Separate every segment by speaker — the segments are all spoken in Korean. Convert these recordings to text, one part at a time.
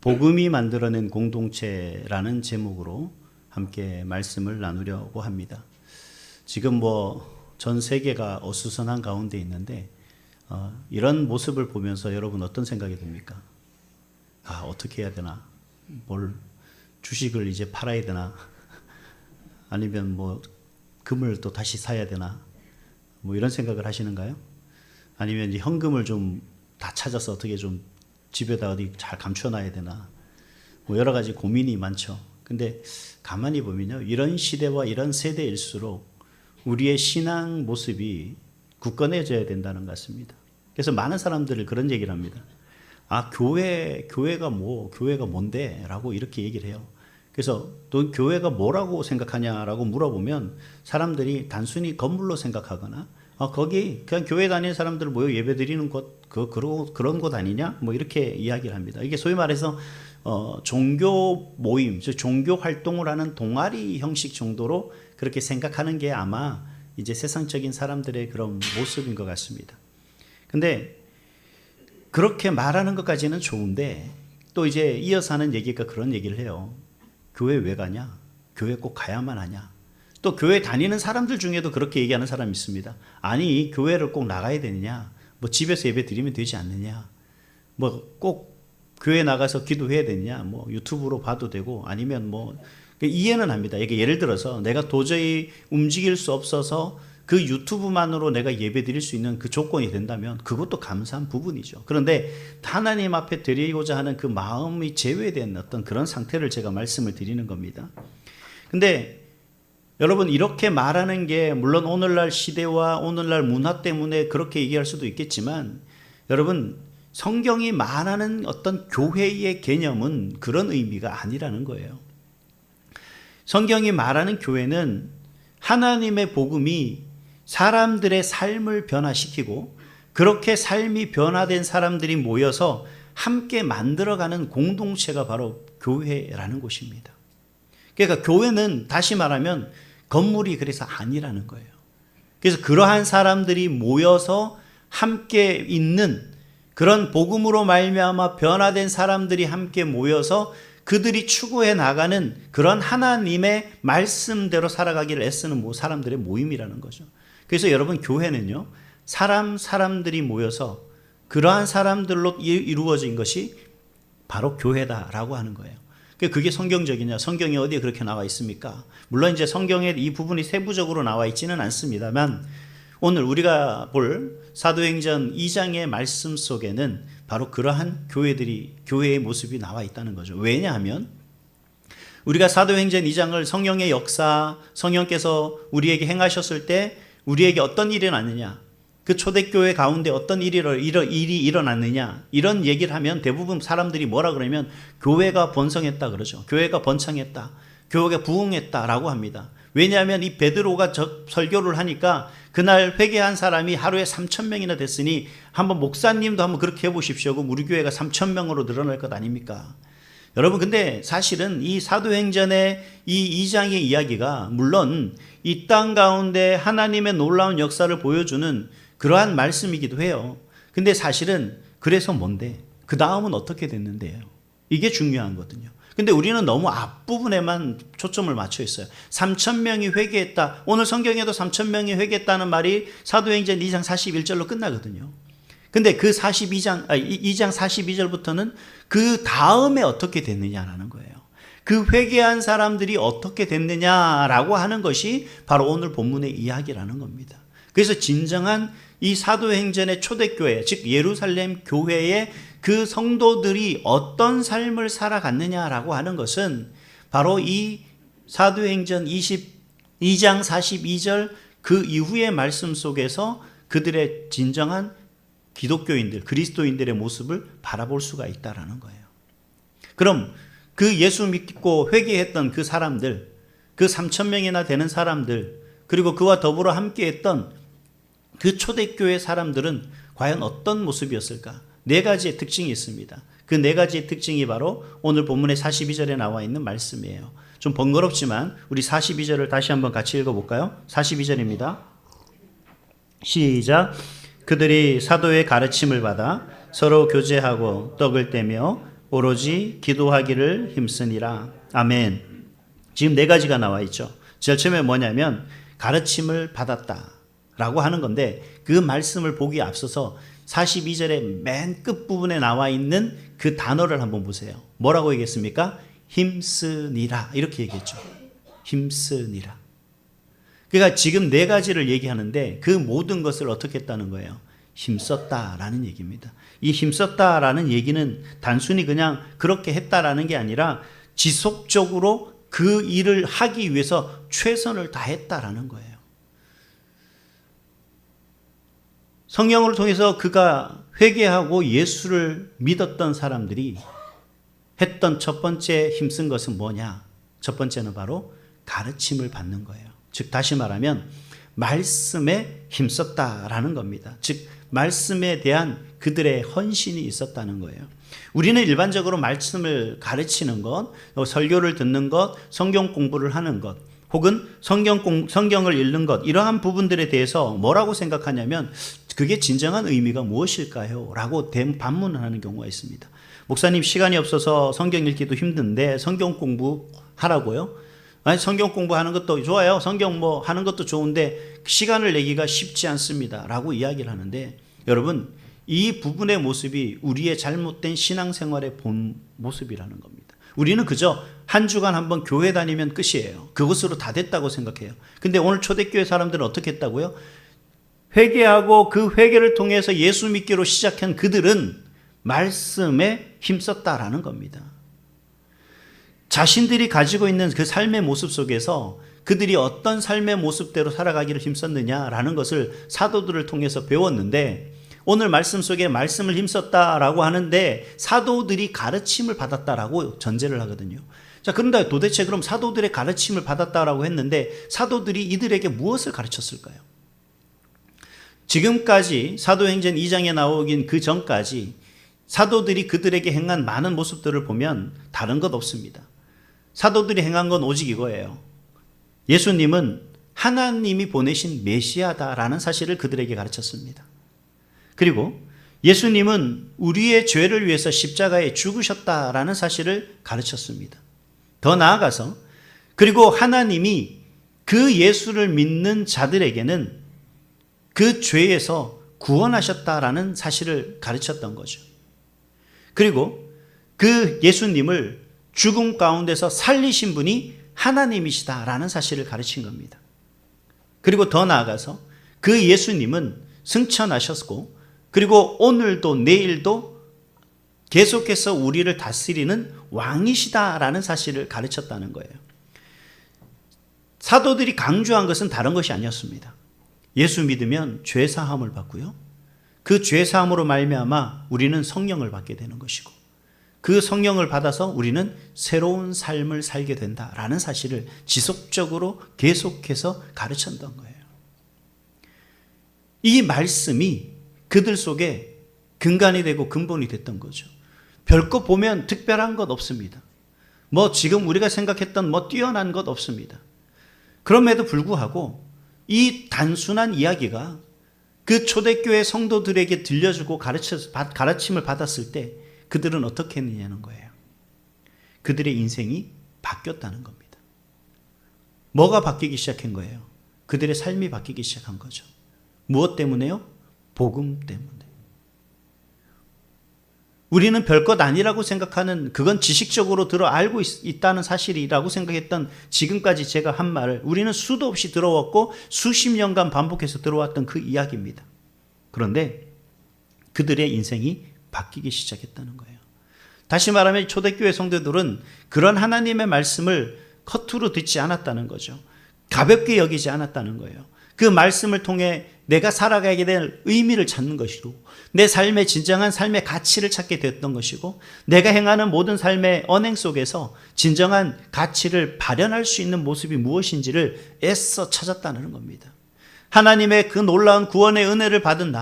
Speaker 1: 복음이 만들어낸 공동체라는 제목으로 함께 말씀을 나누려고 합니다. 지금 전 세계가 어수선한 가운데 있는데 이런 모습을 보면서 여러분 어떤 생각이 듭니까? 어떻게 해야 되나? 주식을 이제 팔아야 되나? 아니면 금을 또 다시 사야 되나? 이런 생각을 하시는가요? 아니면 이제 현금을 좀 다 찾아서 어떻게 좀 집에다 어디 잘 감춰놔야 되나? 여러 가지 고민이 많죠. 근데 가만히 보면요, 이런 시대와 이런 세대일수록 우리의 신앙 모습이 굳건해져야 된다는 것 같습니다. 그래서 많은 사람들을 그런 얘기를 합니다. 교회가 뭔데? 라고 이렇게 얘기를 해요. 그래서 또 교회가 뭐라고 생각하냐라고 물어보면 사람들이 단순히 건물로 생각하거나 거기 그냥 교회 다니는 사람들 모여 예배 드리는 곳 그런 곳 아니냐? 이렇게 이야기를 합니다. 이게 소위 말해서 종교 모임, 종교 활동을 하는 동아리 형식 정도로 그렇게 생각하는 게 아마 이제 세상적인 사람들의 그런 모습인 것 같습니다. 근데 그렇게 말하는 것까지는 좋은데 또 이제 이어서 하는 얘기가 그런 얘기를 해요. 교회 왜 가냐? 교회 꼭 가야만 하냐? 또 교회 다니는 사람들 중에도 그렇게 얘기하는 사람이 있습니다. 아니, 교회를 꼭 나가야 되느냐? 집에서 예배 드리면 되지 않느냐? 꼭 교회 나가서 기도해야 되느냐? 유튜브로 봐도 되고 아니면 이해는 합니다. 이게 예를 들어서 내가 도저히 움직일 수 없어서 그 유튜브만으로 내가 예배 드릴 수 있는 그 조건이 된다면 그것도 감사한 부분이죠. 그런데 하나님 앞에 드리고자 하는 그 마음이 제외된 어떤 그런 상태를 제가 말씀을 드리는 겁니다. 근데 여러분, 이렇게 말하는 게 물론 오늘날 시대와 오늘날 문화 때문에 그렇게 얘기할 수도 있겠지만 여러분, 성경이 말하는 어떤 교회의 개념은 그런 의미가 아니라는 거예요. 성경이 말하는 교회는 하나님의 복음이 사람들의 삶을 변화시키고 그렇게 삶이 변화된 사람들이 모여서 함께 만들어가는 공동체가 바로 교회라는 곳입니다. 그러니까 교회는 다시 말하면 건물이 그래서 아니라는 거예요. 그래서 그러한 사람들이 모여서 함께 있는 그런 복음으로 말미암아 변화된 사람들이 함께 모여서 그들이 추구해 나가는 그런 하나님의 말씀대로 살아가기를 애쓰는 사람들의 모임이라는 거죠. 그래서 여러분, 교회는요, 사람들이 모여서 그러한 사람들로 이루어진 것이 바로 교회다라고 하는 거예요. 그게 성경적이냐? 성경이 어디에 그렇게 나와 있습니까? 물론 이제 성경에 이 부분이 세부적으로 나와 있지는 않습니다만 오늘 우리가 볼 사도행전 2장의 말씀 속에는 바로 그러한 교회의 모습이 나와 있다는 거죠. 왜냐하면 우리가 사도행전 2장을 성령의 역사, 성령께서 우리에게 행하셨을 때 우리에게 어떤 일이 났느냐, 그 초대교회 가운데 어떤 일이 일어났느냐, 이런 얘기를 하면 대부분 사람들이 뭐라 그러면 교회가 번성했다 그러죠. 교회가 번창했다, 교회가 부흥했다라고 합니다. 왜냐하면 이 베드로가 설교를 하니까 그날 회개한 사람이 하루에 3,000명이나 됐으니 한번 목사님도 한번 그렇게 해보십시오. 그럼 우리 교회가 3,000명으로 늘어날 것 아닙니까? 여러분, 근데 사실은 이 사도행전의 이 2장의 이야기가 물론 이 땅 가운데 하나님의 놀라운 역사를 보여주는 그러한 말씀이기도 해요. 근데 사실은 그래서 뭔데? 그 다음은 어떻게 됐는데요? 이게 중요한 거거든요. 근데 우리는 너무 앞부분에만 초점을 맞춰 있어요. 3,000명이 회개했다. 오늘 성경에도 3,000명이 회개했다는 말이 사도행전 2장 41절로 끝나거든요. 근데 그 2장 42절부터는 그 다음에 어떻게 됐느냐라는 거예요. 그 회개한 사람들이 어떻게 됐느냐라고 하는 것이 바로 오늘 본문의 이야기라는 겁니다. 그래서 진정한 이 사도행전의 초대교회, 즉 예루살렘 교회의 그 성도들이 어떤 삶을 살아갔느냐라고 하는 것은 바로 이 사도행전 22장 42절 그 이후의 말씀 속에서 그들의 진정한 기독교인들, 그리스도인들의 모습을 바라볼 수가 있다라는 거예요. 그럼 그 예수 믿고 회개했던 그 사람들, 그 3,000명이나 되는 사람들, 그리고 그와 더불어 함께했던 그 초대교회 사람들은 과연 어떤 모습이었을까? 4가지의 특징이 있습니다. 그 4가지의 특징이 바로 오늘 본문의 42절에 나와 있는 말씀이에요. 좀 번거롭지만 우리 42절을 다시 한번 같이 읽어볼까요? 42절입니다. 시작. 그들이 사도의 가르침을 받아 서로 교제하고 떡을 떼며 오로지 기도하기를 힘쓰니라. 아멘. 지금 네 가지가 나와 있죠. 제일 처음에 뭐냐면 가르침을 받았다라고 하는 건데, 그 말씀을 보기에 앞서서 42절의 맨 끝부분에 나와 있는 그 단어를 한번 보세요. 뭐라고 얘기했습니까? 힘쓰니라, 이렇게 얘기했죠. 힘쓰니라. 그러니까 지금 네 가지를 얘기하는데 그 모든 것을 어떻게 했다는 거예요? 힘썼다라는 얘기입니다. 이 힘썼다라는 얘기는 단순히 그냥 그렇게 했다라는 게 아니라 지속적으로 그 일을 하기 위해서 최선을 다했다라는 거예요. 성경을 통해서 그가 회개하고 예수를 믿었던 사람들이 했던 첫 번째 힘쓴 것은 뭐냐? 첫 번째는 바로 가르침을 받는 거예요. 즉 다시 말하면 말씀에 힘썼다라는 겁니다. 즉 말씀에 대한 그들의 헌신이 있었다는 거예요. 우리는 일반적으로 말씀을 가르치는 것, 설교를 듣는 것, 성경 공부를 하는 것, 혹은 성경을 읽는 것, 이러한 부분들에 대해서 뭐라고 생각하냐면 그게 진정한 의미가 무엇일까요? 라고 반문을 하는 경우가 있습니다. 목사님, 시간이 없어서 성경 읽기도 힘든데 성경 공부하라고요? 아니, 성경 공부하는 것도 좋아요. 성경 뭐 하는 것도 좋은데 시간을 내기가 쉽지 않습니다. 라고 이야기를 하는데, 여러분, 이 부분의 모습이 우리의 잘못된 신앙생활의 본 모습이라는 겁니다. 우리는 그저 한 주간 한번 교회 다니면 끝이에요. 그것으로 다 됐다고 생각해요. 근데 오늘 초대교회 사람들은 어떻게 했다고요? 회개하고 그 회개를 통해서 예수 믿기로 시작한 그들은 말씀에 힘썼다라는 겁니다. 자신들이 가지고 있는 그 삶의 모습 속에서 그들이 어떤 삶의 모습대로 살아가기를 힘썼느냐라는 것을 사도들을 통해서 배웠는데, 오늘 말씀 속에 말씀을 힘썼다라고 하는데 사도들이 가르침을 받았다라고 전제를 하거든요. 자, 그런데 도대체 그럼 사도들의 가르침을 받았다라고 했는데 사도들이 이들에게 무엇을 가르쳤을까요? 지금까지 사도행전 2장에 나오긴 그 전까지 사도들이 그들에게 행한 많은 모습들을 보면 다른 것 없습니다. 사도들이 행한 건 오직 이거예요. 예수님은 하나님이 보내신 메시아다라는 사실을 그들에게 가르쳤습니다. 그리고 예수님은 우리의 죄를 위해서 십자가에 죽으셨다라는 사실을 가르쳤습니다. 더 나아가서 그리고 하나님이 그 예수를 믿는 자들에게는 그 죄에서 구원하셨다라는 사실을 가르쳤던 거죠. 그리고 그 예수님을 죽음 가운데서 살리신 분이 하나님이시다라는 사실을 가르친 겁니다. 그리고 더 나아가서 그 예수님은 승천하셨고, 그리고 오늘도 내일도 계속해서 우리를 다스리는 왕이시다라는 사실을 가르쳤다는 거예요. 사도들이 강조한 것은 다른 것이 아니었습니다. 예수 믿으면 죄 사함을 받고요, 그 죄 사함으로 말미암아 우리는 성령을 받게 되는 것이고, 그 성령을 받아서 우리는 새로운 삶을 살게 된다라는 사실을 지속적으로 계속해서 가르쳤던 거예요. 이 말씀이 그들 속에 근간이 되고 근본이 됐던 거죠. 별거 보면 특별한 것 없습니다. 뭐 지금 우리가 생각했던 뭐 뛰어난 것 없습니다. 그럼에도 불구하고 이 단순한 이야기가 그 초대교회 성도들에게 들려주고 가르침을 받았을 때 그들은 어떻게 했느냐는 거예요. 그들의 인생이 바뀌었다는 겁니다. 뭐가 바뀌기 시작한 거예요? 그들의 삶이 바뀌기 시작한 거죠. 무엇 때문에요? 복음 때문에. 우리는 별것 아니라고 생각하는, 그건 지식적으로 알고 있다는 사실이라고 생각했던 지금까지 제가 한 말을 우리는 수도 없이 들어왔고 수십 년간 반복해서 들어왔던 그 이야기입니다. 그런데 그들의 인생이 바뀌기 시작했다는 거예요. 다시 말하면 초대교회 성도들은 그런 하나님의 말씀을 허투루 듣지 않았다는 거죠. 가볍게 여기지 않았다는 거예요. 그 말씀을 통해 내가 살아가게 될 의미를 찾는 것이고, 내 삶의 진정한 삶의 가치를 찾게 됐던 것이고, 내가 행하는 모든 삶의 언행 속에서 진정한 가치를 발현할 수 있는 모습이 무엇인지를 애써 찾았다는 겁니다. 하나님의 그 놀라운 구원의 은혜를 받은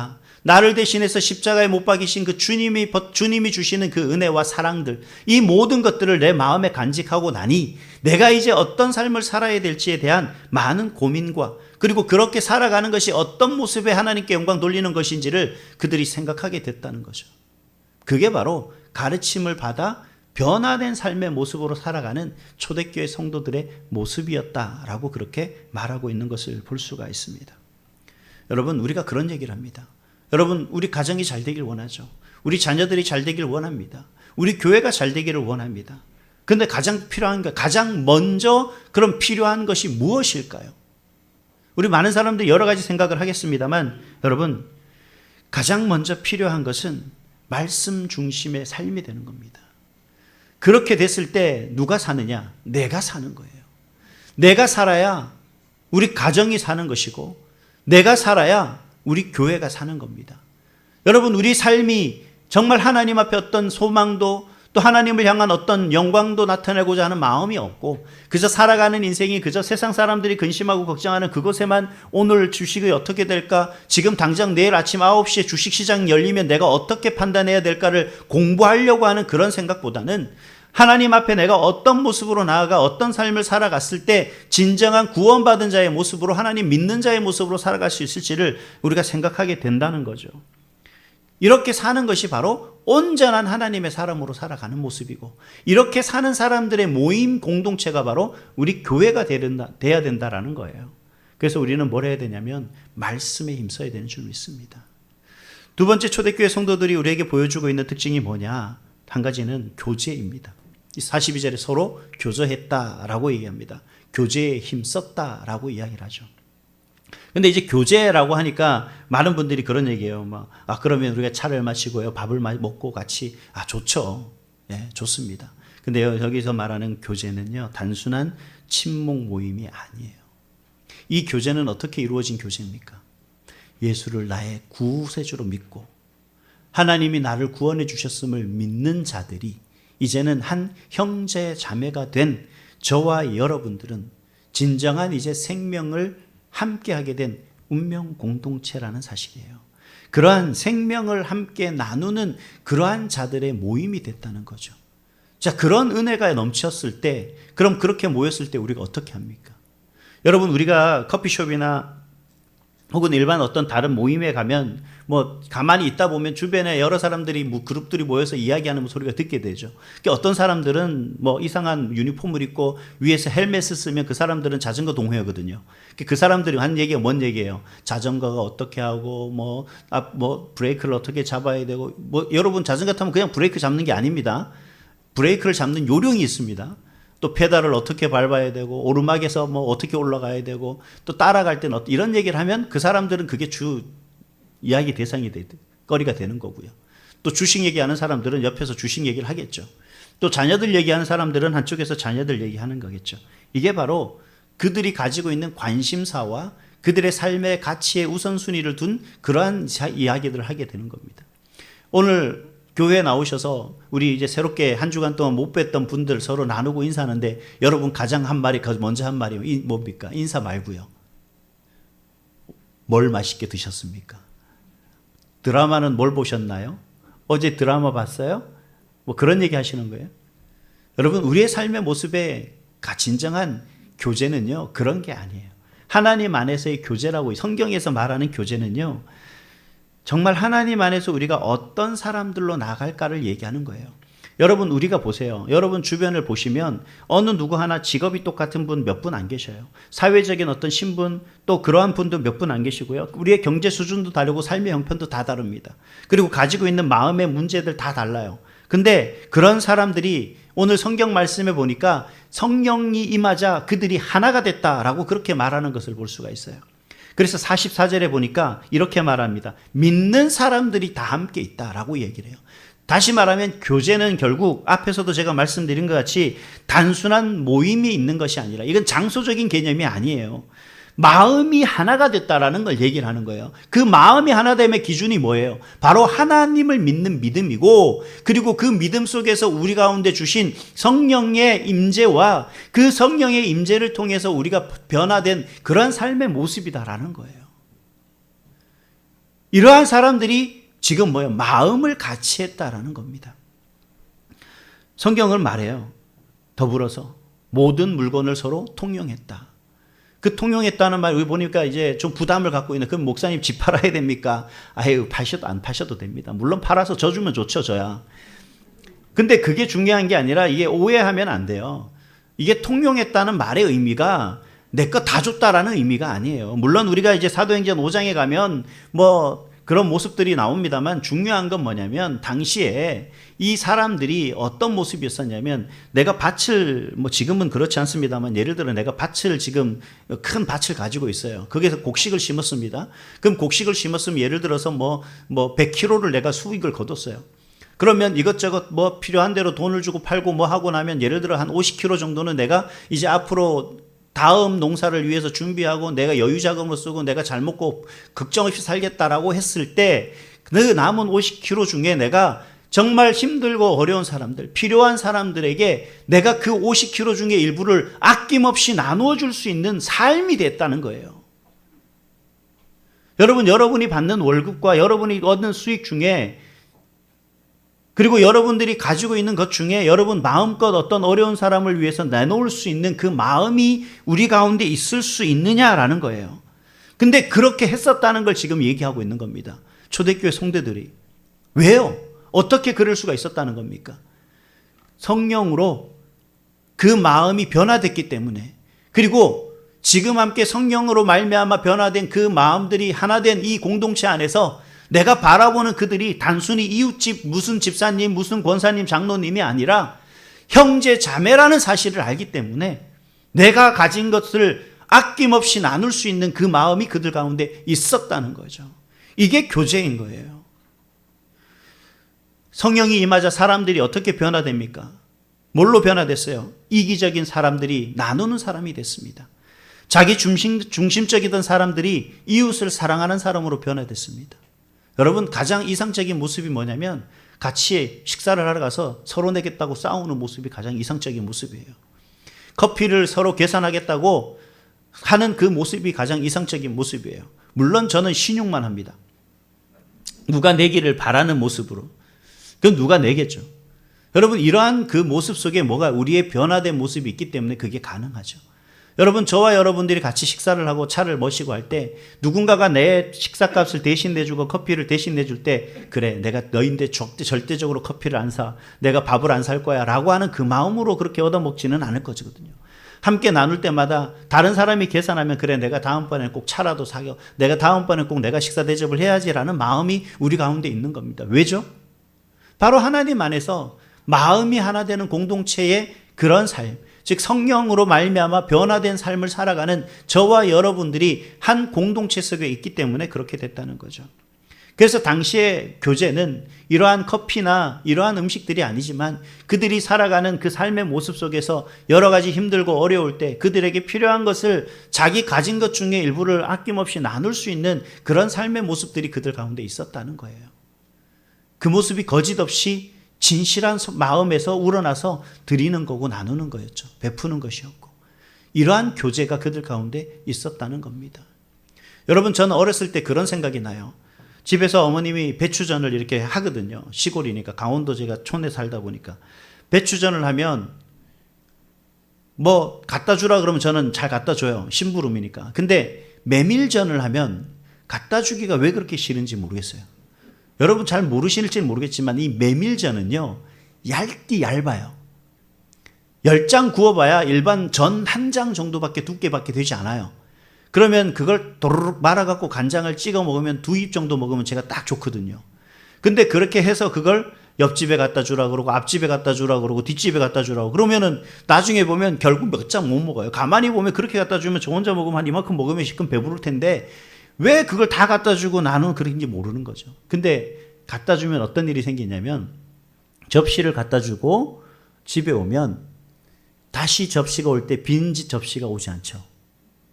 Speaker 1: 나를 대신해서 십자가에 못 박이신 그 주님이 주시는 그 은혜와 사랑들, 이 모든 것들을 내 마음에 간직하고 나니 내가 이제 어떤 삶을 살아야 될지에 대한 많은 고민과, 그리고 그렇게 살아가는 것이 어떤 모습에 하나님께 영광 돌리는 것인지를 그들이 생각하게 됐다는 거죠. 그게 바로 가르침을 받아 변화된 삶의 모습으로 살아가는 초대교회 성도들의 모습이었다라고 그렇게 말하고 있는 것을 볼 수가 있습니다. 여러분, 우리가 그런 얘기를 합니다. 여러분, 우리 가정이 잘 되길 원하죠. 우리 자녀들이 잘 되길 원합니다. 우리 교회가 잘 되기를 원합니다. 근데 가장 필요한 것, 가장 먼저 그럼 필요한 것이 무엇일까요? 우리 많은 사람들이 여러 가지 생각을 하겠습니다만 여러분, 가장 먼저 필요한 것은 말씀 중심의 삶이 되는 겁니다. 그렇게 됐을 때 누가 사느냐? 내가 사는 거예요. 내가 살아야 우리 가정이 사는 것이고 내가 살아야 우리 교회가 사는 겁니다. 여러분, 우리 삶이 정말 하나님 앞에 어떤 소망도 또 하나님을 향한 어떤 영광도 나타내고자 하는 마음이 없고 그저 살아가는 인생이 그저 세상 사람들이 근심하고 걱정하는 그곳에만 오늘 주식이 어떻게 될까, 지금 당장 내일 아침 9시에 주식시장 열리면 내가 어떻게 판단해야 될까를 공부하려고 하는 그런 생각보다는 하나님 앞에 내가 어떤 모습으로 나아가 어떤 삶을 살아갔을 때 진정한 구원받은 자의 모습으로, 하나님 믿는 자의 모습으로 살아갈 수 있을지를 우리가 생각하게 된다는 거죠. 이렇게 사는 것이 바로 온전한 하나님의 사람으로 살아가는 모습이고, 이렇게 사는 사람들의 모임 공동체가 바로 우리 교회가 돼야 된다라는 거예요. 그래서 우리는 뭘 해야 되냐면 말씀에 힘써야 되는 줄 믿습니다. 두 번째, 초대교회 성도들이 우리에게 보여주고 있는 특징이 뭐냐? 한 가지는 교제입니다. 42절에 서로 교제했다라고 얘기합니다. 교제에 힘썼다라고 이야기를 하죠. 근데 이제 교제라고 하니까 많은 분들이 그런 얘기예요. 그러면 우리가 차를 마시고요, 밥을 먹고 같이, 좋죠. 예, 좋습니다. 근데 여기서 말하는 교제는요, 단순한 친목 모임이 아니에요. 이 교제는 어떻게 이루어진 교제입니까? 예수를 나의 구세주로 믿고 하나님이 나를 구원해 주셨음을 믿는 자들이 이제는 한 형제 자매가 된 저와 여러분들은 진정한 이제 생명을 함께하게 된 운명 공동체라는 사실이에요. 그러한 생명을 함께 나누는 그러한 자들의 모임이 됐다는 거죠. 자, 그런 은혜가 넘쳤을 때, 그럼 그렇게 모였을 때 우리가 어떻게 합니까? 여러분, 우리가 커피숍이나 혹은 일반 어떤 다른 모임에 가면 가만히 있다 보면 주변에 여러 사람들이 그룹들이 모여서 이야기하는 소리가 듣게 되죠. 그러니까 어떤 사람들은 이상한 유니폼을 입고 위에서 헬멧을 쓰면 그 사람들은 자전거 동호회거든요. 그 사람들이 한 얘기가 뭔 얘기예요? 자전거가 어떻게 하고 브레이크를 어떻게 잡아야 되고 여러분 자전거 타면 그냥 브레이크 잡는 게 아닙니다. 브레이크를 잡는 요령이 있습니다. 또 페달을 어떻게 밟아야 되고 오르막에서 어떻게 올라가야 되고 또 따라갈 때는 이런 얘기를 하면 그 사람들은 그게 주 이야기 대상이 거리가 되는 거고요. 또 주식 얘기하는 사람들은 옆에서 주식 얘기를 하겠죠. 또 자녀들 얘기하는 사람들은 한쪽에서 자녀들 얘기하는 거겠죠. 이게 바로 그들이 가지고 있는 관심사와 그들의 삶의 가치의 우선순위를 둔 그러한 이야기들을 하게 되는 겁니다. 오늘 교회에 나오셔서 우리 이제 새롭게 한 주간 동안 못 뵀던 분들 서로 나누고 인사하는데 여러분 가장 먼저 한 말이 뭡니까? 인사 말고요. 뭘 맛있게 드셨습니까? 드라마는 뭘 보셨나요? 어제 드라마 봤어요? 그런 얘기 하시는 거예요. 여러분, 우리의 삶의 모습에 진정한 교제는요, 그런 게 아니에요. 하나님 안에서의 교제라고, 성경에서 말하는 교제는요, 정말 하나님 안에서 우리가 어떤 사람들로 나갈까를 얘기하는 거예요. 여러분, 우리가 보세요. 여러분 주변을 보시면 어느 누구 하나 직업이 똑같은 분 몇 분 안 계셔요. 사회적인 어떤 신분, 또 그러한 분도 몇 분 안 계시고요. 우리의 경제 수준도 다르고 삶의 형편도 다 다릅니다. 그리고 가지고 있는 마음의 문제들 다 달라요. 근데 그런 사람들이 오늘 성경 말씀에 보니까 성령이 임하자 그들이 하나가 됐다라고 그렇게 말하는 것을 볼 수가 있어요. 그래서 44절에 보니까 이렇게 말합니다. 믿는 사람들이 다 함께 있다라고 얘기를 해요. 다시 말하면 교제는 결국 앞에서도 제가 말씀드린 것 같이 단순한 모임이 있는 것이 아니라 이건 장소적인 개념이 아니에요. 마음이 하나가 됐다라는 걸 얘기를 하는 거예요. 그 마음이 하나됨의 기준이 뭐예요? 바로 하나님을 믿는 믿음이고, 그리고 그 믿음 속에서 우리 가운데 주신 성령의 임재와 그 성령의 임재를 통해서 우리가 변화된 그러한 삶의 모습이다라는 거예요. 이러한 사람들이 지금 마음을 같이 했다라는 겁니다. 성경을 말해요. 더불어서 모든 물건을 서로 통용했다. 그 통용했다는 말, 여기 보니까 이제 좀 부담을 갖고 있는, 그럼 목사님 집 팔아야 됩니까? 안 파셔도 됩니다. 물론 팔아서 져주면 좋죠, 저야. 근데 그게 중요한 게 아니라 이게 오해하면 안 돼요. 이게 통용했다는 말의 의미가 내 거 다 줬다라는 의미가 아니에요. 물론 우리가 이제 사도행전 5장에 가면 뭐 그런 모습들이 나옵니다만 중요한 건 뭐냐면 당시에 이 사람들이 어떤 모습이었었냐면 내가 밭을 뭐 지금은 그렇지 않습니다만 예를 들어 내가 밭을 지금 큰 밭을 가지고 있어요. 거기서 곡식을 심었습니다. 그럼 곡식을 심었으면 예를 들어서 뭐 100kg를 내가 수익을 거뒀어요. 그러면 이것저것 뭐 필요한 대로 돈을 주고 팔고 뭐 하고 나면 예를 들어 한 50kg 정도는 내가 이제 앞으로 다음 농사를 위해서 준비하고 내가 여유 자금으로 쓰고 내가 잘 먹고 걱정 없이 살겠다라고 했을 때 그 남은 50kg 중에 내가 정말 힘들고 어려운 사람들, 필요한 사람들에게 내가 그 50kg 중에 일부를 아낌없이 나누어 줄 수 있는 삶이 됐다는 거예요. 여러분이 받는 월급과 여러분이 얻는 수익 중에 그리고 여러분들이 가지고 있는 것 중에 여러분 마음껏 어떤 어려운 사람을 위해서 내놓을 수 있는 그 마음이 우리 가운데 있을 수 있느냐라는 거예요. 근데 그렇게 했었다는 걸 지금 얘기하고 있는 겁니다. 초대교회 성도들이. 왜요? 어떻게 그럴 수가 있었다는 겁니까? 성령으로 그 마음이 변화됐기 때문에, 그리고 지금 함께 성령으로 말미암아 변화된 그 마음들이 하나 된 이 공동체 안에서 내가 바라보는 그들이 단순히 이웃집 무슨 집사님 무슨 권사님 장로님이 아니라 형제 자매라는 사실을 알기 때문에 내가 가진 것을 아낌없이 나눌 수 있는 그 마음이 그들 가운데 있었다는 거죠. 이게 교제인 거예요. 성령이 임하자 사람들이 어떻게 변화됩니까? 뭘로 변화됐어요? 이기적인 사람들이 나누는 사람이 됐습니다. 자기 중심적이던 사람들이 이웃을 사랑하는 사람으로 변화됐습니다. 여러분, 가장 이상적인 모습이 뭐냐면 같이 식사를 하러 가서 서로 내겠다고 싸우는 모습이 가장 이상적인 모습이에요. 커피를 서로 계산하겠다고 하는 그 모습이 가장 이상적인 모습이에요. 물론 저는 신용만 합니다. 누가 내기를 바라는 모습으로. 그건 누가 내겠죠. 여러분, 이러한 그 모습 속에 뭐가 우리의 변화된 모습이 있기 때문에 그게 가능하죠. 여러분, 저와 여러분들이 같이 식사를 하고 차를 마시고 할 때 누군가가 내 식사값을 대신 내주고 커피를 대신 내줄 때 그래, 내가 너인데 절대적으로 커피를 안 사, 내가 밥을 안 살 거야 라고 하는 그 마음으로 그렇게 얻어먹지는 않을 거거든요. 함께 나눌 때마다 다른 사람이 계산하면 그래, 내가 다음번에 꼭 차라도 사겨, 내가 다음번에 꼭 내가 식사 대접을 해야지라는 마음이 우리 가운데 있는 겁니다. 왜죠? 바로 하나님 안에서 마음이 하나 되는 공동체의 그런 삶, 즉 성령으로 말미암아 변화된 삶을 살아가는 저와 여러분들이 한 공동체 속에 있기 때문에 그렇게 됐다는 거죠. 그래서 당시의 교제는 이러한 커피나 이러한 음식들이 아니지만 그들이 살아가는 그 삶의 모습 속에서 여러 가지 힘들고 어려울 때 그들에게 필요한 것을 자기 가진 것 중에 일부를 아낌없이 나눌 수 있는 그런 삶의 모습들이 그들 가운데 있었다는 거예요. 그 모습이 거짓 없이 진실한 마음에서 우러나서 드리는 거고 나누는 거였죠. 베푸는 것이었고. 이러한 교제가 그들 가운데 있었다는 겁니다. 여러분, 저는 어렸을 때 그런 생각이 나요. 집에서 어머님이 배추전을 이렇게 하거든요. 시골이니까, 강원도 제가 촌에 살다 보니까. 배추전을 하면 뭐 갖다 주라 그러면 저는 잘 갖다 줘요. 심부름이니까. 근데 메밀전을 하면 갖다 주기가 왜 그렇게 싫은지 모르겠어요. 여러분 잘 모르실지 모르겠지만 이 메밀전은요, 얇아요. 10장 구워봐야 일반 전 한 장 정도밖에 두께밖에 되지 않아요. 그러면 그걸 도르륵 말아갖고 간장을 찍어 먹으면 2입 정도 먹으면 제가 딱 좋거든요. 근데 그렇게 해서 그걸 옆집에 갖다 주라 그러고 앞집에 갖다 주라 그러고 뒷집에 갖다 주라고 그러면은 나중에 보면 결국 몇 장 못 먹어요. 가만히 보면 그렇게 갖다 주면 저 혼자 먹으면 한 이만큼 먹으면 실컷 배부를 텐데 왜 그걸 다 갖다 주고 나는 그런지 모르는 거죠. 근데 갖다 주면 어떤 일이 생기냐면 접시를 갖다 주고 집에 오면 다시 접시가 올 때 빈 접시가 오지 않죠.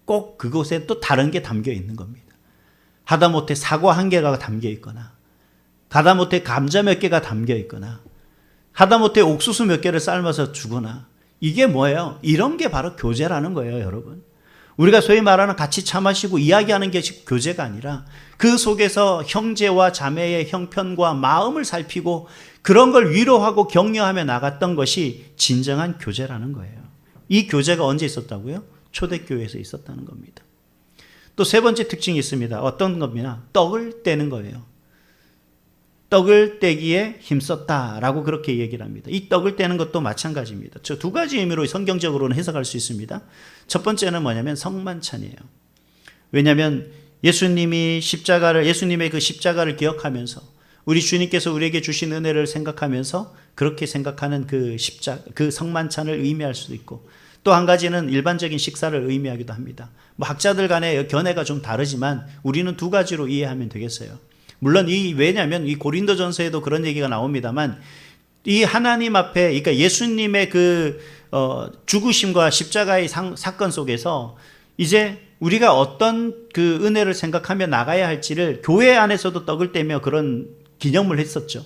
Speaker 1: 꼭 그곳에 또 다른 게 담겨 있는 겁니다. 하다못해 사과 한 개가 담겨 있거나 하다못해 감자 몇 개가 담겨 있거나 하다못해 옥수수 몇 개를 삶아서 주거나 이게 뭐예요? 이런 게 바로 교제라는 거예요, 여러분. 우리가 소위 말하는 같이 차 마시고 이야기하는 게 교제가 아니라 그 속에서 형제와 자매의 형편과 마음을 살피고 그런 걸 위로하고 격려하며 나갔던 것이 진정한 교제라는 거예요. 이 교제가 언제 있었다고요? 초대교회에서 있었다는 겁니다. 또 세 번째 특징이 있습니다. 어떤 겁니까? 떡을 떼는 거예요. 떡을 떼기에 힘썼다라고 그렇게 얘기를 합니다. 이 떡을 떼는 것도 마찬가지입니다. 저 두 가지 의미로 성경적으로는 해석할 수 있습니다. 첫 번째는 뭐냐면 성만찬이에요. 왜냐하면 예수님의 그 십자가를 기억하면서 우리 주님께서 우리에게 주신 은혜를 생각하면서 그렇게 생각하는 그 성만찬을 의미할 수도 있고, 또 한 가지는 일반적인 식사를 의미하기도 합니다. 뭐 학자들 간의 견해가 좀 다르지만 우리는 두 가지로 이해하면 되겠어요. 물론 왜냐하면 이 고린도전서에도 그런 얘기가 나옵니다만, 이 하나님 앞에, 그러니까 예수님의 죽으심과 십자가의 사건 속에서 이제 우리가 어떤 그 은혜를 생각하며 나가야 할지를 교회 안에서도 떡을 떼며 그런 기념을 했었죠.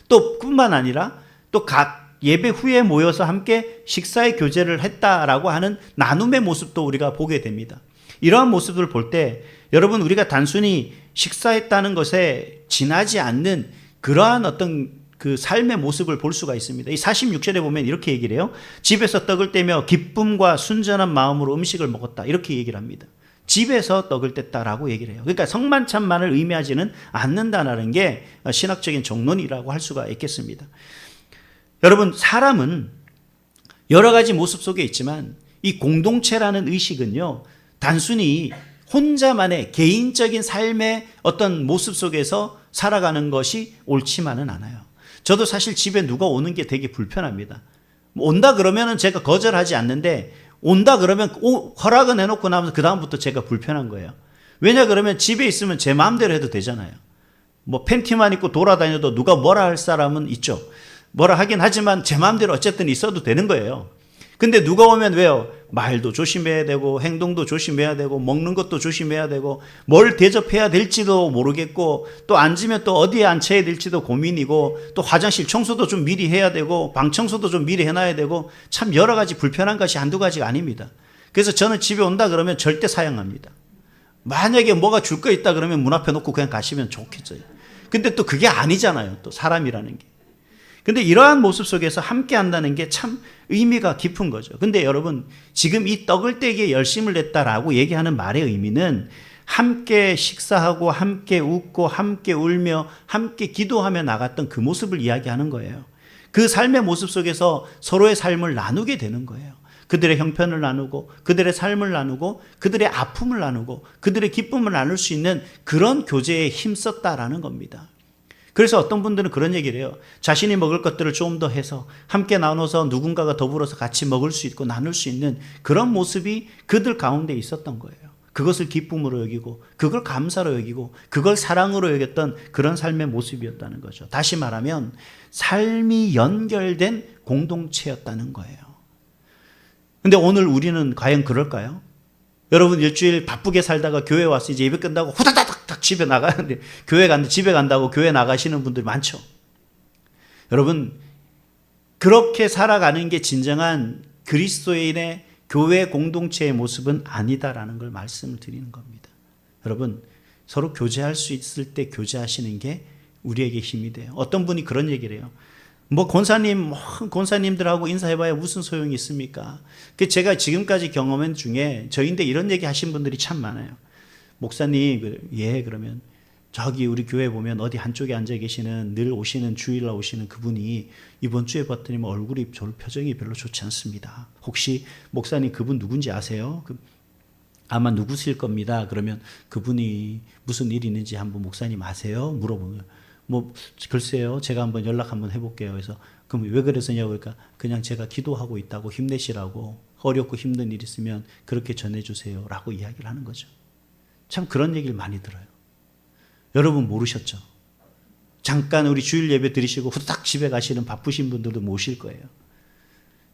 Speaker 1: 또 뿐만 아니라 또 각 예배 후에 모여서 함께 식사의 교제를 했다라고 하는 나눔의 모습도 우리가 보게 됩니다. 이러한 모습을 볼 때 여러분, 우리가 단순히 식사했다는 것에 지나지 않는 그러한 어떤 그 삶의 모습을 볼 수가 있습니다. 이 46절에 보면 이렇게 얘기를 해요. 집에서 떡을 떼며 기쁨과 순전한 마음으로 음식을 먹었다, 이렇게 얘기를 합니다. 집에서 떡을 뗐다라고 얘기를 해요. 그러니까 성만찬만을 의미하지는 않는다는 게 신학적인 정론이라고 할 수가 있겠습니다. 여러분, 사람은 여러 가지 모습 속에 있지만 이 공동체라는 의식은요, 단순히 혼자만의 개인적인 삶의 어떤 모습 속에서 살아가는 것이 옳지만은 않아요. 저도 사실 집에 누가 오는 게 되게 불편합니다. 온다 그러면은 제가 거절하지 않는데, 온다 그러면 허락은 해놓고 나면서 그 다음부터 제가 불편한 거예요. 왜냐 그러면 집에 있으면 제 마음대로 해도 되잖아요. 뭐 팬티만 입고 돌아다녀도 누가 뭐라 할 사람은 있죠. 뭐라 하긴 하지만 제 마음대로 어쨌든 있어도 되는 거예요. 근데 누가 오면 왜요? 말도 조심해야 되고 행동도 조심해야 되고 먹는 것도 조심해야 되고 뭘 대접해야 될지도 모르겠고, 또 앉으면 또 어디에 앉혀야 될지도 고민이고, 또 화장실 청소도 좀 미리 해야 되고 방 청소도 좀 미리 해놔야 되고, 참 여러 가지 불편한 것이 한두 가지가 아닙니다. 그래서 저는 집에 온다 그러면 절대 사양합니다. 만약에 뭐가 줄 거 있다 그러면 문 앞에 놓고 그냥 가시면 좋겠죠. 근데 또 그게 아니잖아요. 또 사람이라는 게. 근데 이러한 모습 속에서 함께 한다는 게 참 의미가 깊은 거죠. 근데 여러분, 지금 이 떡을 떼기에 열심을 냈다라고 얘기하는 말의 의미는 함께 식사하고 함께 웃고 함께 울며 함께 기도하며 나갔던 그 모습을 이야기하는 거예요. 그 삶의 모습 속에서 서로의 삶을 나누게 되는 거예요. 그들의 형편을 나누고 그들의 삶을 나누고 그들의 아픔을 나누고 그들의 기쁨을 나눌 수 있는 그런 교제에 힘썼다라는 겁니다. 그래서 어떤 분들은 그런 얘기를 해요. 자신이 먹을 것들을 좀 더 해서 함께 나눠서 누군가가 더불어서 같이 먹을 수 있고 나눌 수 있는 그런 모습이 그들 가운데 있었던 거예요. 그것을 기쁨으로 여기고 그걸 감사로 여기고 그걸 사랑으로 여겼던 그런 삶의 모습이었다는 거죠. 다시 말하면 삶이 연결된 공동체였다는 거예요. 근데 오늘 우리는 과연 그럴까요? 여러분, 일주일 바쁘게 살다가 교회 와서 이제 예배 끝나고 후다닥닥 집에 나가는데, 집에 간다고 교회 나가시는 분들이 많죠. 여러분, 그렇게 살아가는 게 진정한 그리스도인의 교회 공동체의 모습은 아니다라는 걸 말씀을 드리는 겁니다. 여러분, 서로 교제할 수 있을 때 교제하시는 게 우리에게 힘이 돼요. 어떤 분이 그런 얘기를 해요. 권사님들하고 인사해봐야 무슨 소용이 있습니까? 제가 지금까지 경험한 중에 저인데 이런 얘기 하신 분들이 참 많아요. 목사님, 그러면 저기 우리 교회 보면 어디 한쪽에 앉아 계시는 늘 오시는 주일날 오시는 그분이 이번 주에 봤더니 얼굴이 표정이 별로 좋지 않습니다. 혹시 목사님 그분 누군지 아세요? 아마 누구실 겁니다. 그러면 그분이 무슨 일이 있는지 한번 목사님 아세요? 물어보면 글쎄요, 제가 한번 연락 한번 해볼게요. 그래서 그럼 왜 그러세요? 그러니까 그냥 제가 기도하고 있다고 힘내시라고, 어렵고 힘든 일 있으면 그렇게 전해주세요 라고 이야기를 하는 거죠. 참 그런 얘기를 많이 들어요. 여러분 모르셨죠? 잠깐 우리 주일 예배 드리시고 후딱 집에 가시는 바쁘신 분들도 모실 거예요.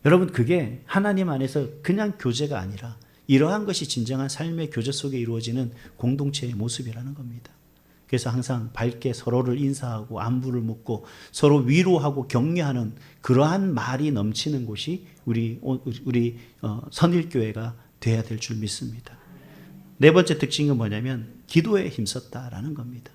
Speaker 1: 여러분, 그게 하나님 안에서 그냥 교제가 아니라 이러한 것이 진정한 삶의 교제 속에 이루어지는 공동체의 모습이라는 겁니다. 그래서 항상 밝게 서로를 인사하고 안부를 묻고 서로 위로하고 격려하는 그러한 말이 넘치는 곳이 우리 선일교회가 돼야 될 줄 믿습니다. 네 번째 특징은 뭐냐면 기도에 힘썼다라는 겁니다.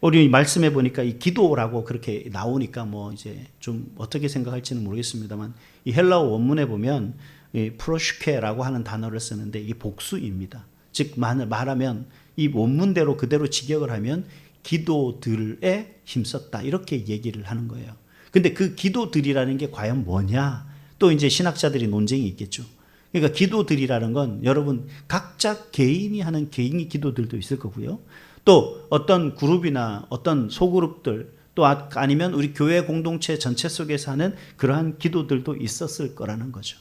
Speaker 1: 우리 말씀해 보니까 이 기도라고 그렇게 나오니까 이제 좀 어떻게 생각할지는 모르겠습니다만, 이 헬라어 원문에 보면 이 프로슈케라고 하는 단어를 쓰는데 이게 복수입니다. 즉 말하면 이 원문대로 그대로 직역을 하면 기도들에 힘썼다. 이렇게 얘기를 하는 거예요. 근데 그 기도들이라는 게 과연 뭐냐? 또 이제 신학자들이 논쟁이 있겠죠. 그러니까 기도들이라는 건 여러분 각자 개인이 하는 개인의 기도들도 있을 거고요. 또 어떤 그룹이나 어떤 소그룹들 또 아니면 우리 교회 공동체 전체 속에서 하는 그러한 기도들도 있었을 거라는 거죠.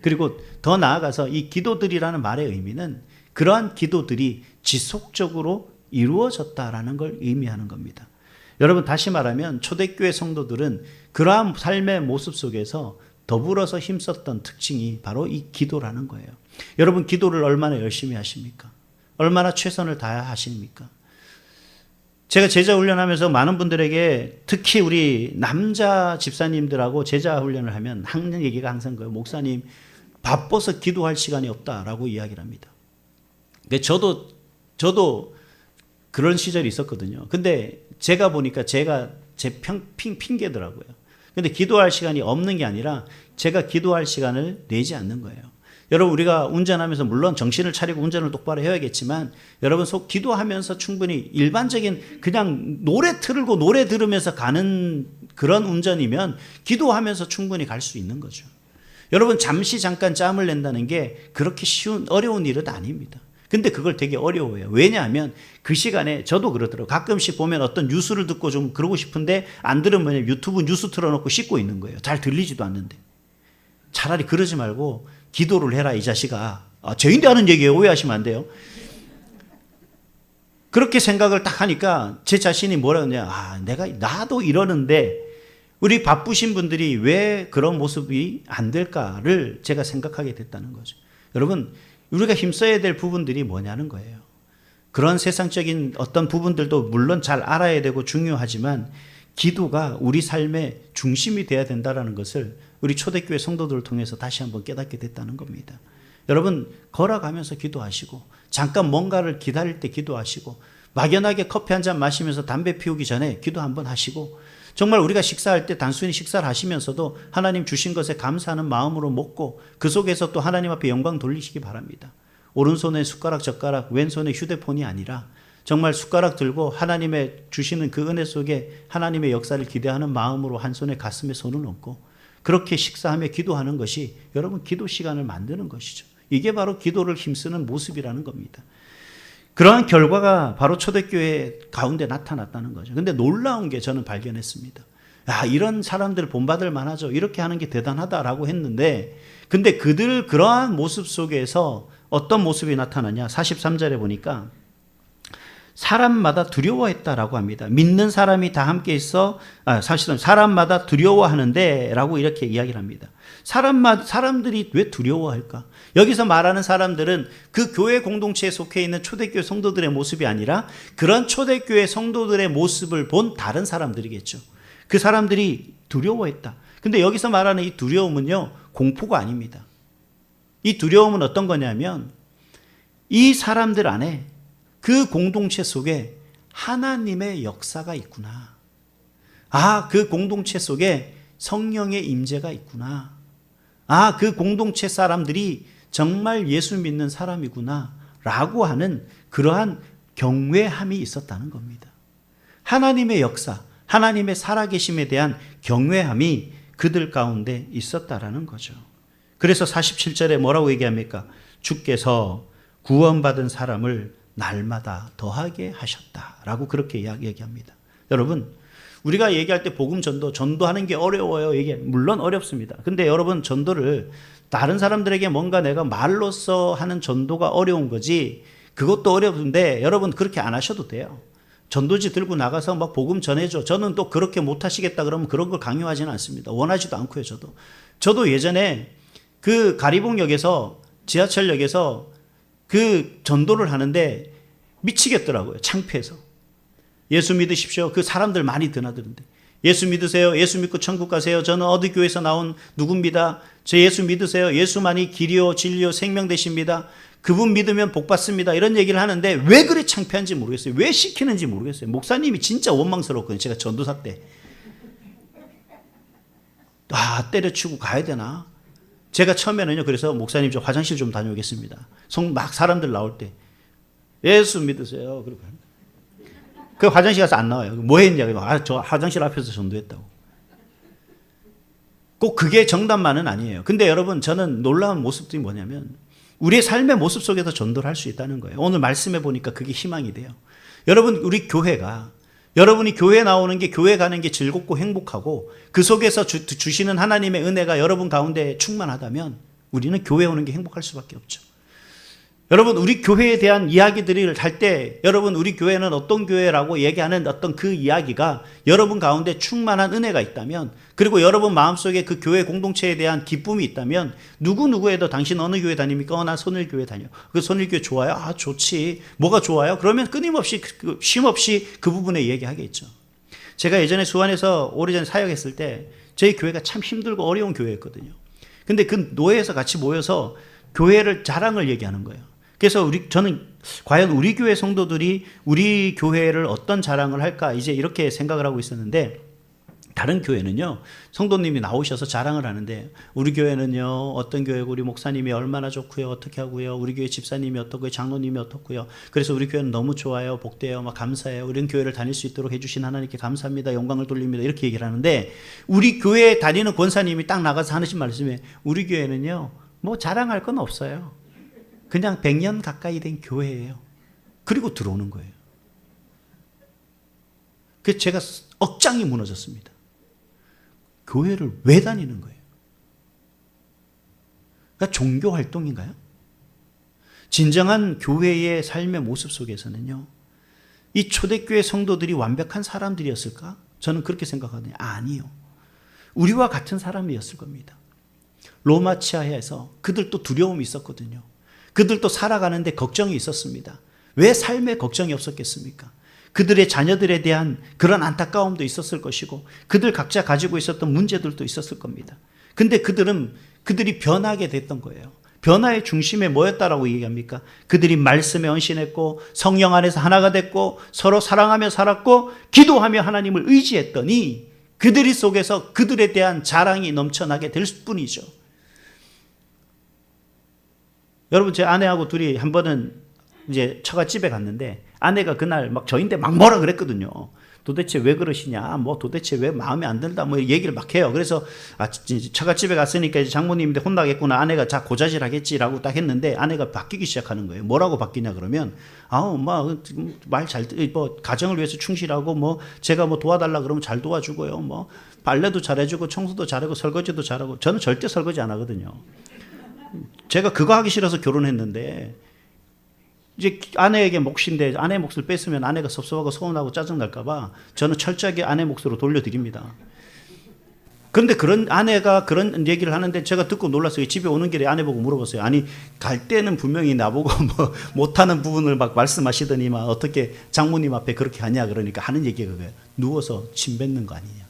Speaker 1: 그리고 더 나아가서 이 기도들이라는 말의 의미는 그러한 기도들이 지속적으로 이루어졌다라는 걸 의미하는 겁니다. 여러분 다시 말하면 초대교회 성도들은 그러한 삶의 모습 속에서 더불어서 힘썼던 특징이 바로 이 기도라는 거예요. 여러분 기도를 얼마나 열심히 하십니까? 얼마나 최선을 다하십니까? 제가 제자 훈련하면서 많은 분들에게 특히 우리 남자 집사님들하고 제자 훈련을 하면 하는 얘기가 항상 그래요. 목사님 바빠서 기도할 시간이 없다라고 이야기를 합니다. 근데 저도 그런 시절이 있었거든요. 근데 제가 보니까 제가 제 핑계더라고요. 근데 기도할 시간이 없는 게 아니라 제가 기도할 시간을 내지 않는 거예요. 여러분 우리가 운전하면서 물론 정신을 차리고 운전을 똑바로 해야겠지만 여러분 기도하면서 충분히 일반적인 그냥 노래 틀고 노래 들으면서 가는 그런 운전이면 기도하면서 충분히 갈 수 있는 거죠. 여러분 잠시 잠깐 짬을 낸다는 게 그렇게 어려운 일은 아닙니다. 근데 그걸 되게 어려워해요. 왜냐하면 그 시간에 저도 그러더라고요. 가끔씩 보면 어떤 뉴스를 듣고 좀 그러고 싶은데 안 들으면 유튜브 뉴스 틀어놓고 씻고 있는 거예요. 잘 들리지도 않는데. 차라리 그러지 말고 기도를 해라 이 자식아. 저인데 하는 얘기예요. 오해하시면 안 돼요. 그렇게 생각을 딱 하니까 제 자신이 뭐라 그러냐. 나도 이러는데 우리 바쁘신 분들이 왜 그런 모습이 안 될까를 제가 생각하게 됐다는 거죠. 여러분 우리가 힘써야 될 부분들이 뭐냐는 거예요. 그런 세상적인 어떤 부분들도 물론 잘 알아야 되고 중요하지만 기도가 우리 삶의 중심이 돼야 된다는 것을 우리 초대교회 성도들을 통해서 다시 한번 깨닫게 됐다는 겁니다. 여러분 걸어가면서 기도하시고 잠깐 뭔가를 기다릴 때 기도하시고 막연하게 커피 한 잔 마시면서 담배 피우기 전에 기도 한번 하시고 정말 우리가 식사할 때 단순히 식사를 하시면서도 하나님 주신 것에 감사하는 마음으로 먹고 그 속에서 또 하나님 앞에 영광 돌리시기 바랍니다. 오른손에 숟가락 젓가락 왼손에 휴대폰이 아니라 정말 숟가락 들고 하나님의 주시는 그 은혜 속에 하나님의 역사를 기대하는 마음으로 한 손에 가슴에 손을 얹고 그렇게 식사하며 기도하는 것이 여러분 기도 시간을 만드는 것이죠. 이게 바로 기도를 힘쓰는 모습이라는 겁니다. 그러한 결과가 바로 초대교회 가운데 나타났다는 거죠. 근데 놀라운 게 저는 발견했습니다. 이런 사람들 본받을 만하죠. 이렇게 하는 게 대단하다라고 했는데 근데 그러한 모습 속에서 어떤 모습이 나타나냐. 43절에 보니까 사람마다 두려워했다라고 합니다. 믿는 사람이 다 함께 있어 사실은 사람마다 두려워하는데 라고 이렇게 이야기를 합니다. 사람들이 왜 두려워할까? 여기서 말하는 사람들은 그 교회 공동체에 속해 있는 초대교회 성도들의 모습이 아니라 그런 초대교회 성도들의 모습을 본 다른 사람들이겠죠. 그 사람들이 두려워했다. 근데 여기서 말하는 이 두려움은요, 공포가 아닙니다. 이 두려움은 어떤 거냐면 이 사람들 안에 그 공동체 속에 하나님의 역사가 있구나. 그 공동체 속에 성령의 임재가 있구나. 그 공동체 사람들이 정말 예수 믿는 사람이구나 라고 하는 그러한 경외함이 있었다는 겁니다. 하나님의 역사, 하나님의 살아계심에 대한 경외함이 그들 가운데 있었다라는 거죠. 그래서 47절에 뭐라고 얘기합니까? 주께서 구원받은 사람을 날마다 더하게 하셨다라고 그렇게 얘기합니다. 여러분 우리가 얘기할 때 복음 전도하는 게 어려워요. 물론 어렵습니다. 근데 여러분 전도를 다른 사람들에게 뭔가 내가 말로써 하는 전도가 어려운 거지 그것도 어려운데 여러분 그렇게 안 하셔도 돼요. 전도지 들고 나가서 막 복음 전해줘. 저는 또 그렇게 못 하시겠다 그러면 그런 걸 강요하지는 않습니다. 원하지도 않고요. 저도 예전에 그 가리봉역에서 지하철역에서 그 전도를 하는데 미치겠더라고요. 창피해서. 예수 믿으십시오. 그 사람들 많이 드나드는데 예수 믿으세요. 예수 믿고 천국 가세요. 저는 어디 교회에서 나온 누굽니다. 저 예수 믿으세요. 예수만이 길이요 진리요 생명 되십니다. 그분 믿으면 복 받습니다. 이런 얘기를 하는데 왜 그리 창피한지 모르겠어요. 왜 시키는지 모르겠어요. 목사님이 진짜 원망스럽거든요. 제가 전도사 때. 때려치고 가야 되나? 제가 처음에는요. 그래서 목사님 저 화장실 좀 다녀오겠습니다. 막 사람들 나올 때 예수 믿으세요. 그러고 그 화장실 가서 안 나와요. 뭐 했냐고. 저 화장실 앞에서 전도했다고. 꼭 그게 정답만은 아니에요. 근데 여러분, 저는 놀라운 모습들이 뭐냐면 우리의 삶의 모습 속에서 전도를 할 수 있다는 거예요. 오늘 말씀해 보니까 그게 희망이 돼요. 여러분, 우리 교회가, 여러분이 교회 나오는 게, 교회 가는 게 즐겁고 행복하고 그 속에서 주시는 하나님의 은혜가 여러분 가운데 충만하다면 우리는 교회 오는 게 행복할 수밖에 없죠. 여러분, 우리 교회에 대한 이야기들을 할 때 여러분, 우리 교회는 어떤 교회라고 얘기하는 어떤 그 이야기가 여러분 가운데 충만한 은혜가 있다면, 그리고 여러분 마음속에 그 교회 공동체에 대한 기쁨이 있다면 누구누구에도 당신 어느 교회 다닙니까? 나 선일교회 다녀. 그 선일교회 좋아요? 좋지. 뭐가 좋아요? 그러면 끊임없이 쉼없이 그 부분에 얘기하겠죠. 제가 예전에 수원에서 오래전에 사역했을 때 저희 교회가 참 힘들고 어려운 교회였거든요. 근데 그 노예에서 같이 모여서 교회를 자랑을 얘기하는 거예요. 그래서 저는 과연 우리 교회 성도들이 우리 교회를 어떤 자랑을 할까 이제 이렇게 생각을 하고 있었는데, 다른 교회는요, 성도님이 나오셔서 자랑을 하는데 우리 교회는요 어떤 교회고 우리 목사님이 얼마나 좋고요, 어떻게 하고요, 우리 교회 집사님이 어떻고요, 장로님이 어떻고요, 그래서 우리 교회는 너무 좋아요, 복돼요, 막 감사해요, 우리는 교회를 다닐 수 있도록 해주신 하나님께 감사합니다, 영광을 돌립니다, 이렇게 얘기를 하는데, 우리 교회에 다니는 권사님이 딱 나가서 하신 말씀에 우리 교회는요 뭐 자랑할 건 없어요, 그냥 100년 가까이 된 교회예요. 그리고 들어오는 거예요. 그래서 제가 억장이 무너졌습니다. 교회를 왜 다니는 거예요? 그러니까 종교 활동인가요? 진정한 교회의 삶의 모습 속에서는요, 이 초대교회 성도들이 완벽한 사람들이었을까? 저는 그렇게 생각하거든요. 아니요. 우리와 같은 사람이었을 겁니다. 로마 치하에서 그들도 두려움이 있었거든요. 그들도 살아가는데 걱정이 있었습니다. 왜 삶에 걱정이 없었겠습니까? 그들의 자녀들에 대한 그런 안타까움도 있었을 것이고 그들 각자 가지고 있었던 문제들도 있었을 겁니다. 근데 그들이 변하게 됐던 거예요. 변화의 중심에 뭐였다라고 얘기합니까? 그들이 말씀에 헌신했고 성령 안에서 하나가 됐고 서로 사랑하며 살았고 기도하며 하나님을 의지했더니 그들이 속에서 그들에 대한 자랑이 넘쳐나게 될 뿐이죠. 여러분, 제 아내하고 둘이 한 번은 이제 처갓집에 갔는데 아내가 그날 막 저인데 막 뭐라 그랬거든요. 도대체 왜 그러시냐, 뭐 도대체 왜 마음에 안 든다, 뭐 얘기를 막 해요. 그래서 처갓집에 갔으니까 이제 장모님인데 혼나겠구나, 아내가 자 고자질 하겠지라고 딱 했는데 아내가 바뀌기 시작하는 거예요. 뭐라고 바뀌냐 그러면 말 잘, 뭐 가정을 위해서 충실하고 뭐 제가 뭐 도와달라 그러면 잘 도와주고요, 뭐 빨래도 잘해주고 청소도 잘하고 설거지도 잘하고. 저는 절대 설거지 안 하거든요. 제가 그거 하기 싫어서 결혼했는데 이제 아내에게 몫인데 아내 몫을 뺐으면 아내가 섭섭하고 서운하고 짜증날까봐 저는 철저하게 아내 몫으로 돌려드립니다. 그런데 아내가 그런 얘기를 하는데 제가 듣고 놀랐어요. 집에 오는 길에 아내 보고 물어봤어요. 아니, 갈 때는 분명히 나보고 뭐 못하는 부분을 막 말씀하시더니만 어떻게 장모님 앞에 그렇게 하냐, 그러니까 하는 얘기가 그거예요. 누워서 침 뱉는 거 아니냐.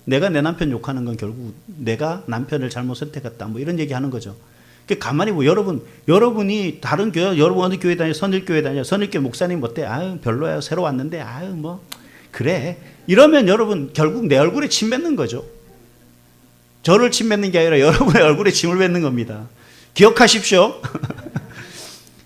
Speaker 1: 내가 내 남편 욕하는 건 결국 내가 남편을 잘못 선택했다, 뭐 이런 얘기 하는 거죠. 가만히 여러분이 다른 교회, 여러분 어느 교회 다녀, 선일교회 다녀, 선일교회 목사님 어때? 별로야, 새로 왔는데, 뭐 그래. 이러면 여러분 결국 내 얼굴에 침 뱉는 거죠. 저를 침 뱉는 게 아니라 여러분의 얼굴에 침을 뱉는 겁니다. 기억하십시오.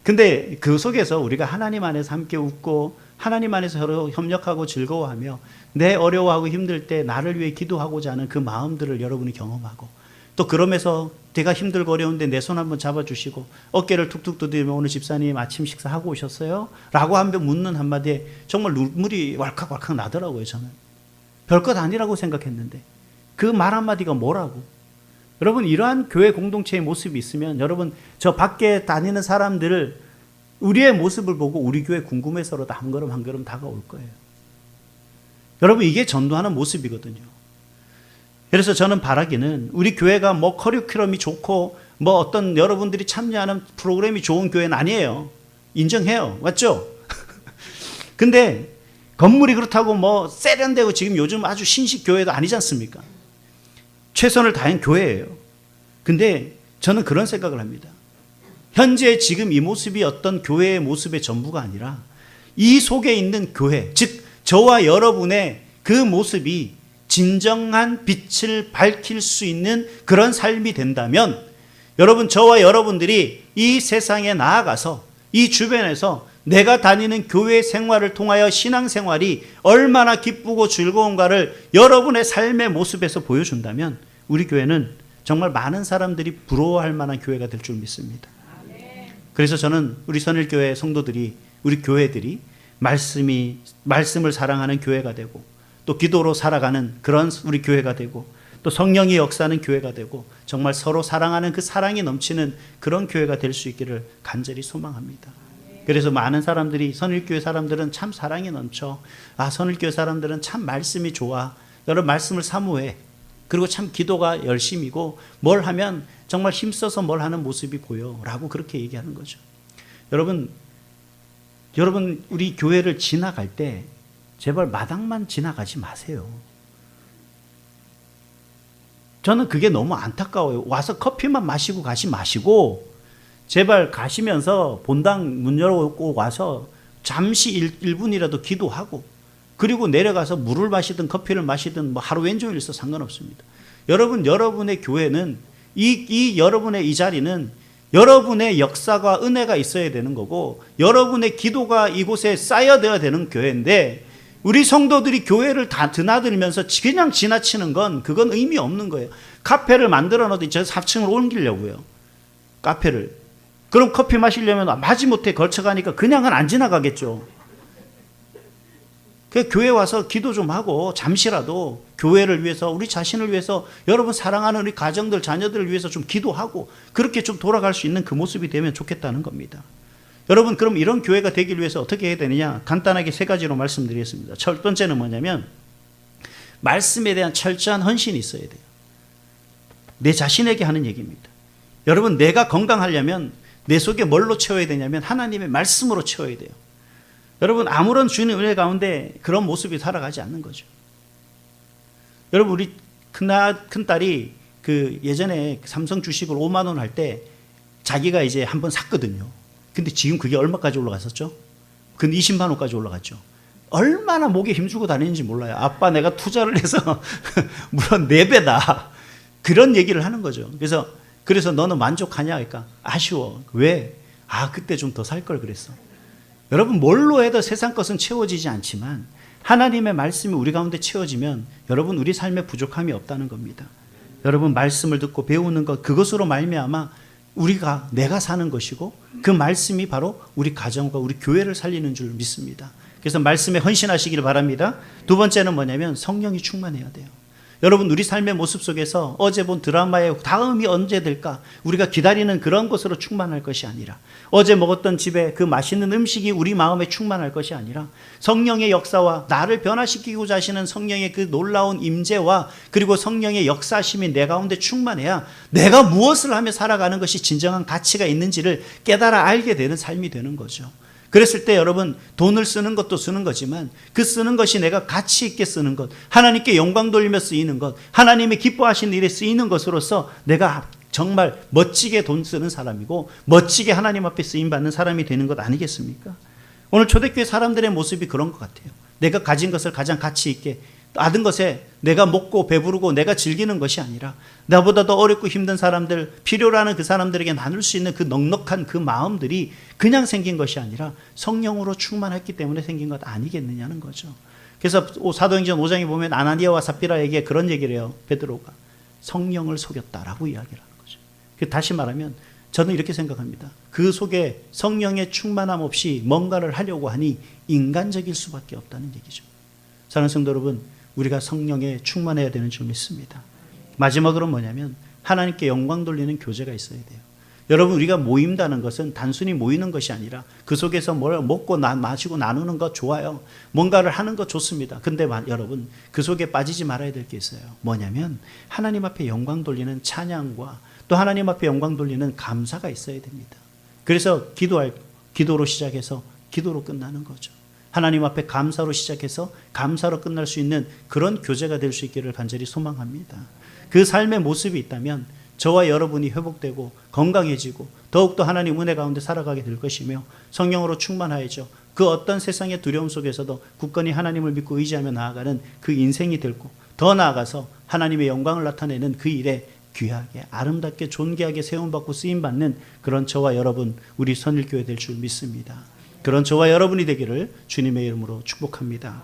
Speaker 1: 근데 그 속에서 우리가 하나님 안에서 함께 웃고 하나님 안에서 서로 협력하고 즐거워하며 내 어려워하고 힘들 때 나를 위해 기도하고자 하는 그 마음들을 여러분이 경험하고, 또 그러면서 내가 힘들고 어려운데 내 손 한번 잡아주시고 어깨를 툭툭 두드리면 오늘 집사님 아침 식사하고 오셨어요? 라고 한번 묻는 한마디에 정말 눈물이 왈칵왈칵 나더라고요. 저는 별것 아니라고 생각했는데 그 말 한마디가 뭐라고. 여러분, 이러한 교회 공동체의 모습이 있으면 여러분 저 밖에 다니는 사람들을 우리의 모습을 보고 우리 교회 궁금해서라도 한 걸음 한 걸음 다가올 거예요. 여러분, 이게 전도하는 모습이거든요. 그래서 저는 바라기는 우리 교회가 뭐 커리큘럼이 좋고 뭐 어떤 여러분들이 참여하는 프로그램이 좋은 교회는 아니에요. 인정해요. 맞죠? 근데 건물이 그렇다고 뭐 세련되고 지금 요즘 아주 신식 교회도 아니지 않습니까? 최선을 다한 교회예요. 근데 저는 그런 생각을 합니다. 현재 지금 이 모습이 어떤 교회의 모습의 전부가 아니라 이 속에 있는 교회, 즉 저와 여러분의 그 모습이 진정한 빛을 밝힐 수 있는 그런 삶이 된다면 여러분, 저와 여러분들이 이 세상에 나아가서 이 주변에서 내가 다니는 교회 생활을 통하여 신앙생활이 얼마나 기쁘고 즐거운가를 여러분의 삶의 모습에서 보여준다면 우리 교회는 정말 많은 사람들이 부러워할 만한 교회가 될 줄 믿습니다. 그래서 저는 우리 선일교회 성도들이, 우리 교회들이 말씀을 사랑하는 교회가 되고 또 기도로 살아가는 그런 우리 교회가 되고 또 성령이 역사하는 교회가 되고 정말 서로 사랑하는 그 사랑이 넘치는 그런 교회가 될 수 있기를 간절히 소망합니다. 그래서 많은 사람들이 선일교회 사람들은 참 사랑이 넘쳐, 선일교회 사람들은 참 말씀이 좋아, 여러분 말씀을 사모해, 그리고 참 기도가 열심이고 뭘 하면 정말 힘써서 뭘 하는 모습이 보여 라고 그렇게 얘기하는 거죠. 여러분 우리 교회를 지나갈 때 제발 마당만 지나가지 마세요. 저는 그게 너무 안타까워요. 와서 커피만 마시고 가시 마시고 제발 가시면서 본당 문 열고 와서 잠시 1분이라도 기도하고 그리고 내려가서 물을 마시든 커피를 마시든 뭐 하루 왼종일 있어 상관없습니다. 여러분의 교회는 여러분의 이 자리는 여러분의 역사가 은혜가 있어야 되는 거고 여러분의 기도가 이곳에 쌓여야 되는 교회인데 우리 성도들이 교회를 다 드나들면서 그냥 지나치는 건 그건 의미 없는 거예요. 카페를 만들어 놓더니 저 4층으로 옮기려고요. 카페를. 그럼 커피 마시려면 마지못해 걸쳐가니까 그냥은 안 지나가겠죠. 그 교회 와서 기도 좀 하고 잠시라도 교회를 위해서 우리 자신을 위해서 여러분 사랑하는 우리 가정들 자녀들을 위해서 좀 기도하고 그렇게 좀 돌아갈 수 있는 그 모습이 되면 좋겠다는 겁니다. 여러분 그럼 이런 교회가 되기 위해서 어떻게 해야 되느냐 간단하게 3가지로 말씀드리겠습니다. 첫 번째는 뭐냐면 말씀에 대한 철저한 헌신이 있어야 돼요. 내 자신에게 하는 얘기입니다. 여러분 내가 건강하려면 내 속에 뭘로 채워야 되냐면 하나님의 말씀으로 채워야 돼요. 여러분 아무런 주님 은혜 가운데 그런 모습이 살아가지 않는 거죠. 여러분 우리 큰딸이 그 예전에 삼성 주식을 5만 원 할 때 자기가 이제 한번 샀거든요. 근데 지금 그게 얼마까지 올라갔었죠? 근데 20만 원까지 올라갔죠. 얼마나 목에 힘주고 다니는지 몰라요. 아빠 내가 투자를 해서 물론 4배다. 그런 얘기를 하는 거죠. 그래서 너는 만족하냐? 그러니까 아쉬워. 왜? 그때 좀 더 살 걸 그랬어. 여러분 뭘로 해도 세상 것은 채워지지 않지만 하나님의 말씀이 우리 가운데 채워지면 여러분 우리 삶에 부족함이 없다는 겁니다. 여러분 말씀을 듣고 배우는 것 그것으로 말미암아 내가 사는 것이고 그 말씀이 바로 우리 가정과 우리 교회를 살리는 줄 믿습니다. 그래서 말씀에 헌신하시길 바랍니다. 두 번째는 뭐냐면 성령이 충만해야 돼요. 여러분 우리 삶의 모습 속에서 어제 본 드라마의 다음이 언제 될까 우리가 기다리는 그런 것으로 충만할 것이 아니라 어제 먹었던 집에 그 맛있는 음식이 우리 마음에 충만할 것이 아니라 성령의 역사와 나를 변화시키고자 하시는 성령의 그 놀라운 임재와 그리고 성령의 역사심이 내 가운데 충만해야 내가 무엇을 하며 살아가는 것이 진정한 가치가 있는지를 깨달아 알게 되는 삶이 되는 거죠. 그랬을 때 여러분 돈을 쓰는 것도 쓰는 거지만 그 쓰는 것이 내가 가치 있게 쓰는 것, 하나님께 영광 돌리며 쓰이는 것, 하나님이 기뻐하시는 일에 쓰이는 것으로서 내가 정말 멋지게 돈 쓰는 사람이고 멋지게 하나님 앞에 쓰임받는 사람이 되는 것 아니겠습니까? 오늘 초대교회 사람들의 모습이 그런 것 같아요. 내가 가진 것을 가장 가치 있게 얻은 것에 내가 먹고 배부르고 내가 즐기는 것이 아니라 나보다 더 어렵고 힘든 사람들, 필요로 하는 그 사람들에게 나눌 수 있는 그 넉넉한 그 마음들이 그냥 생긴 것이 아니라 성령으로 충만했기 때문에 생긴 것 아니겠느냐는 거죠. 그래서 사도행전 5장에 보면 아나니아와 삽비라에게 그런 얘기를 해요. 베드로가 성령을 속였다라고 이야기를 하는 거죠. 다시 말하면 저는 이렇게 생각합니다. 그 속에 성령의 충만함 없이 뭔가를 하려고 하니 인간적일 수밖에 없다는 얘기죠. 사랑하는 성도 여러분, 우리가 성령에 충만해야 되는 줄 믿습니다. 마지막으로 뭐냐면 하나님께 영광 돌리는 교제가 있어야 돼요. 여러분 우리가 모인다는 것은 단순히 모이는 것이 아니라 그 속에서 뭘 먹고 마시고 나누는 것 좋아요. 뭔가를 하는 것 좋습니다. 근데 여러분 그 속에 빠지지 말아야 될 게 있어요. 뭐냐면 하나님 앞에 영광 돌리는 찬양과 또 하나님 앞에 영광 돌리는 감사가 있어야 됩니다. 그래서 기도로 시작해서 기도로 끝나는 거죠. 하나님 앞에 감사로 시작해서 감사로 끝날 수 있는 그런 교제가 될 수 있기를 간절히 소망합니다. 그 삶의 모습이 있다면 저와 여러분이 회복되고 건강해지고 더욱더 하나님 은혜 가운데 살아가게 될 것이며 성령으로 충만하여져 그 어떤 세상의 두려움 속에서도 굳건히 하나님을 믿고 의지하며 나아가는 그 인생이 되고 더 나아가서 하나님의 영광을 나타내는 그 일에 귀하게 아름답게 존귀하게 세움받고 쓰임받는 그런 저와 여러분 우리 선일교회 될 줄 믿습니다. 그런 저와 여러분이 되기를 주님의 이름으로 축복합니다.